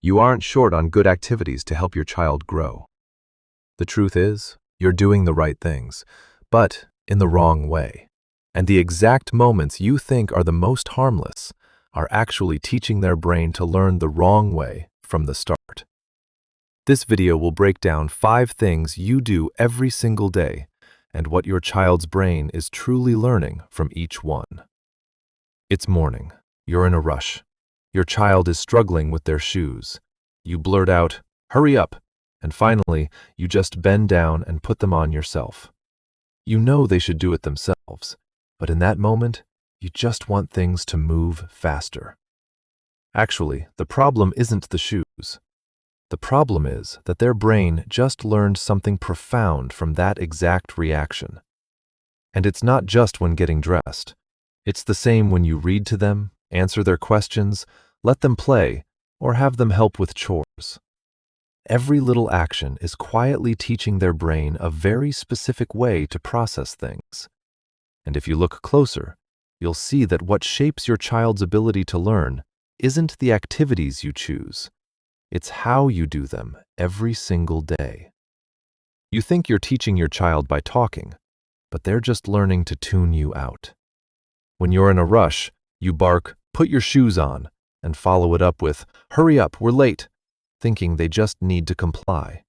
You aren't short on good activities to help your child grow. The truth is, you're doing the right things, but in the wrong way. And the exact moments you think are the most harmless are actually teaching their brain to learn the wrong way from the start. This video will break down 5 things you do every single day and what your child's brain is truly learning from each one. It's morning. You're in a rush. Your child is struggling with their shoes. You blurt out, "Hurry up!" And finally, you just bend down and put them on yourself. You know they should do it themselves, but in that moment, you just want things to move faster. Actually, the problem isn't the shoes. The problem is that their brain just learned something profound from that exact reaction. And it's not just when getting dressed. It's the same when you read to them, answer their questions, let them play, or have them help with chores. Every little action is quietly teaching their brain a very specific way to process things. And if you look closer, you'll see that what shapes your child's ability to learn isn't the activities you choose. It's how you do them every single day. You think you're teaching your child by talking, but they're just learning to tune you out. When you're in a rush, you bark, "Put your shoes on," and follow it up with, "Hurry up, we're late," thinking they just need to comply.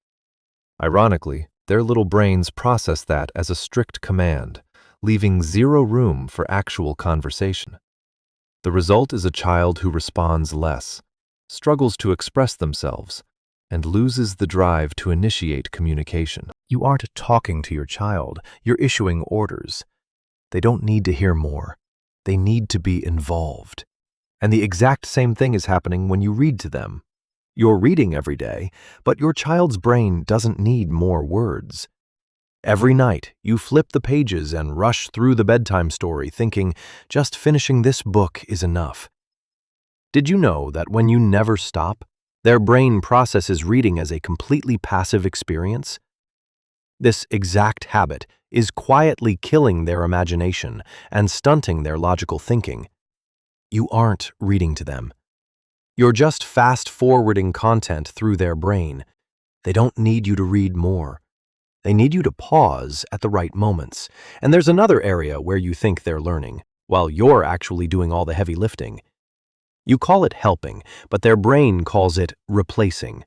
Ironically, their little brains process that as a strict command, leaving zero room for actual conversation. The result is a child who responds less, struggles to express themselves, and loses the drive to initiate communication. You aren't talking to your child, you're issuing orders. They don't need to hear more. They need to be involved. And the exact same thing is happening when you read to them. You're reading every day, but your child's brain doesn't need more words. Every night, you flip the pages and rush through the bedtime story thinking, just finishing this book is enough. Did you know that when you never stop, their brain processes reading as a completely passive experience? This exact habit is quietly killing their imagination and stunting their logical thinking. You aren't reading to them. You're just fast-forwarding content through their brain. They don't need you to read more. They need you to pause at the right moments. And there's another area where you think they're learning, while you're actually doing all the heavy lifting. You call it helping, but their brain calls it replacing.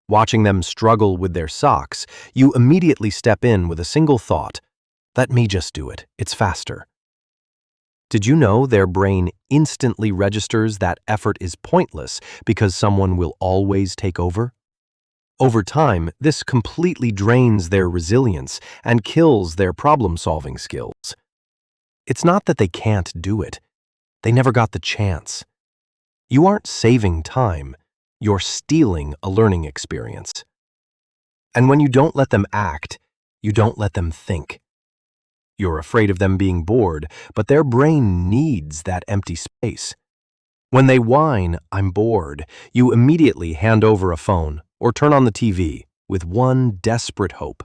Watching them struggle with their socks, you immediately step in with a single thought, "Let me just do it, it's faster." Did you know their brain instantly registers that effort is pointless because someone will always take over? Over time, this completely drains their resilience and kills their problem-solving skills. It's not that they can't do it. They never got the chance. You aren't saving time. You're stealing a learning experience. And when you don't let them act, you don't let them think. You're afraid of them being bored, but their brain needs that empty space. When they whine, "I'm bored," you immediately hand over a phone or turn on the TV with one desperate hope.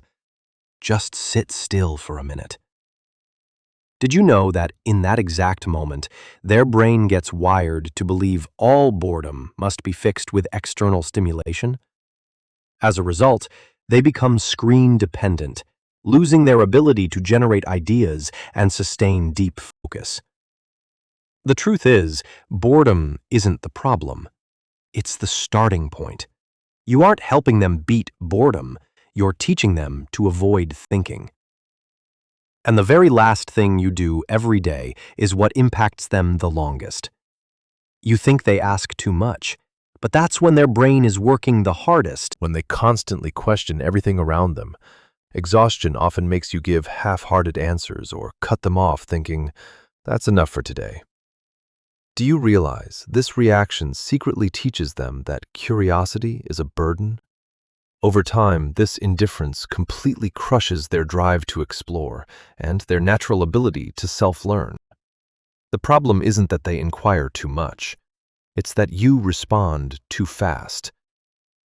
Just sit still for a minute. Did you know that in that exact moment, their brain gets wired to believe all boredom must be fixed with external stimulation? As a result, they become screen-dependent, losing their ability to generate ideas and sustain deep focus. The truth is, boredom isn't the problem. It's the starting point. You aren't helping them beat boredom. You're teaching them to avoid thinking. And the very last thing you do every day is what impacts them the longest. You think they ask too much, but that's when their brain is working the hardest. When they constantly question everything around them, exhaustion often makes you give half-hearted answers or cut them off thinking, "That's enough for today." Do you realize this reaction secretly teaches them that curiosity is a burden? Over time, this indifference completely crushes their drive to explore and their natural ability to self-learn. The problem isn't that they inquire too much. It's that you respond too fast.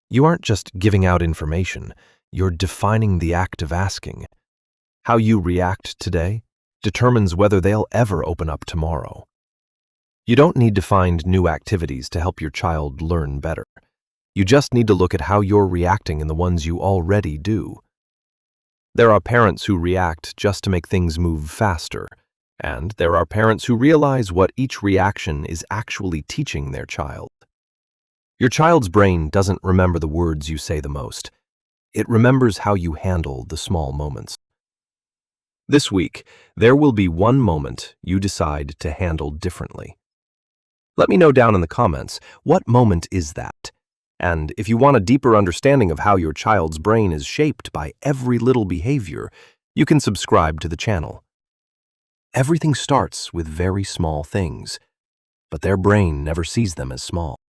You aren't just giving out information, you're defining the act of asking. How you react today determines whether they'll ever open up tomorrow. You don't need to find new activities to help your child learn better. You just need to look at how you're reacting in the ones you already do. There are parents who react just to make things move faster, and there are parents who realize what each reaction is actually teaching their child. Your child's brain doesn't remember the words you say the most. It remembers how you handle the small moments. This week, there will be one moment you decide to handle differently. Let me know down in the comments, what moment is that? And if you want a deeper understanding of how your child's brain is shaped by every little behavior, you can subscribe to the channel. Everything starts with very small things, but their brain never sees them as small.